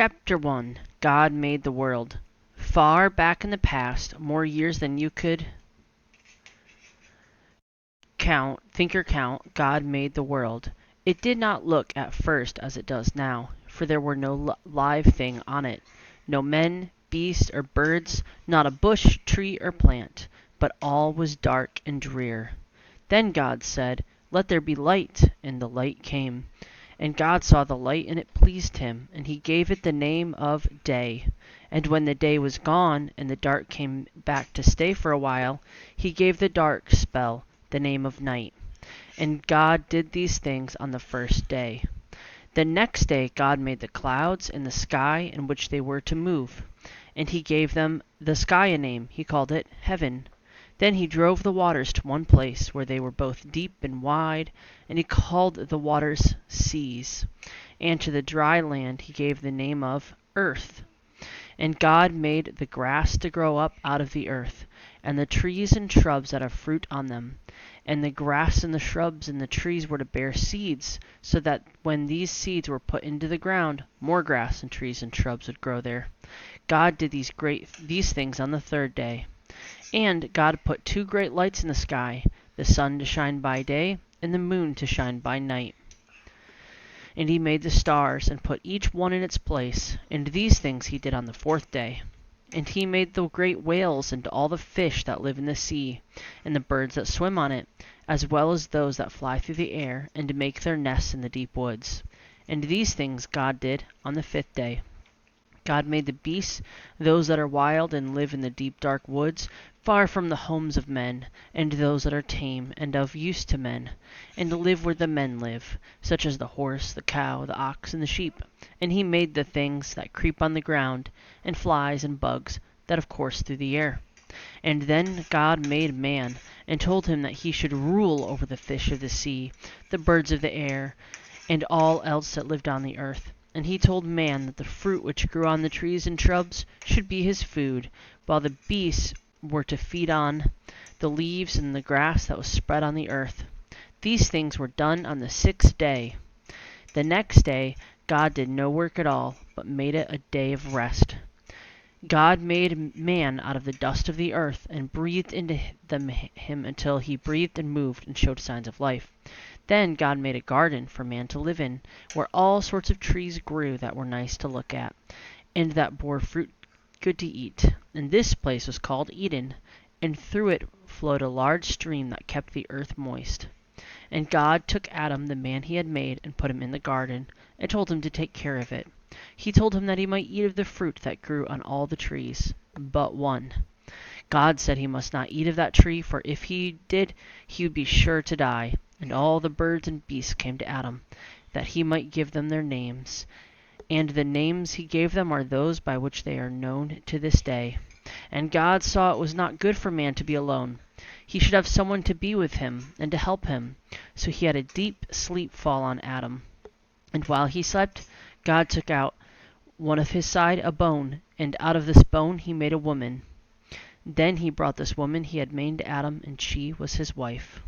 Chapter 1. God made the world. Far back in the past, more years than you could think or count, God made the world. It did not look at first as it does now, for there were no live thing on it, no men, beasts, or birds, not a bush, tree, or plant, but all was dark and drear. Then God said, "Let there be light," and the light came. And God saw the light, and it pleased him, and he gave it the name of day. And when the day was gone, and the dark came back to stay for a while, he gave the dark spell the name of night. And God did these things on the first day. The next day God made the clouds and the sky in which they were to move. And he gave them the sky a name. He called it heaven. Then he drove the waters to one place where they were both deep and wide, and he called the waters seas. And to the dry land he gave the name of earth. And God made the grass to grow up out of the earth, and the trees and shrubs that have fruit on them. And the grass and the shrubs and the trees were to bear seeds, so that when these seeds were put into the ground, more grass and trees and shrubs would grow there. God did these things on the third day. And God put two great lights in the sky, the sun to shine by day, and the moon to shine by night. And he made the stars, and put each one in its place. And these things he did on the fourth day. And he made the great whales, and all the fish that live in the sea, and the birds that swim on it, as well as those that fly through the air, and to make their nests in the deep woods. And these things God did on the fifth day. God made the beasts, those that are wild and live in the deep dark woods, far from the homes of men, and those that are tame and of use to men, and live where the men live, such as the horse, the cow, the ox, and the sheep. And he made the things that creep on the ground, and flies and bugs that have course through the air. And then God made man, and told him that he should rule over the fish of the sea, the birds of the air, and all else that lived on the earth. And he told man that the fruit which grew on the trees and shrubs should be his food, while the beasts were to feed on the leaves and the grass that was spread on the earth. These things were done on the sixth day. The next day God did no work at all, but made it a day of rest. God made man out of the dust of the earth, and breathed into him until he breathed and moved and showed signs of life. Then God made a garden for man to live in, where all sorts of trees grew that were nice to look at, and that bore fruit good to eat. And this place was called Eden, and through it flowed a large stream that kept the earth moist. And God took Adam, the man he had made, and put him in the garden, and told him to take care of it. He told him that he might eat of the fruit that grew on all the trees, but one. God said he must not eat of that tree, for if he did, he would be sure to die. And all the birds and beasts came to Adam, that he might give them their names. And the names he gave them are those by which they are known to this day. And God saw it was not good for man to be alone. He should have someone to be with him and to help him. So he had a deep sleep fall on Adam. And while he slept, God took out one of his side, a bone, and out of this bone he made a woman. Then he brought this woman he had made to Adam, and she was his wife.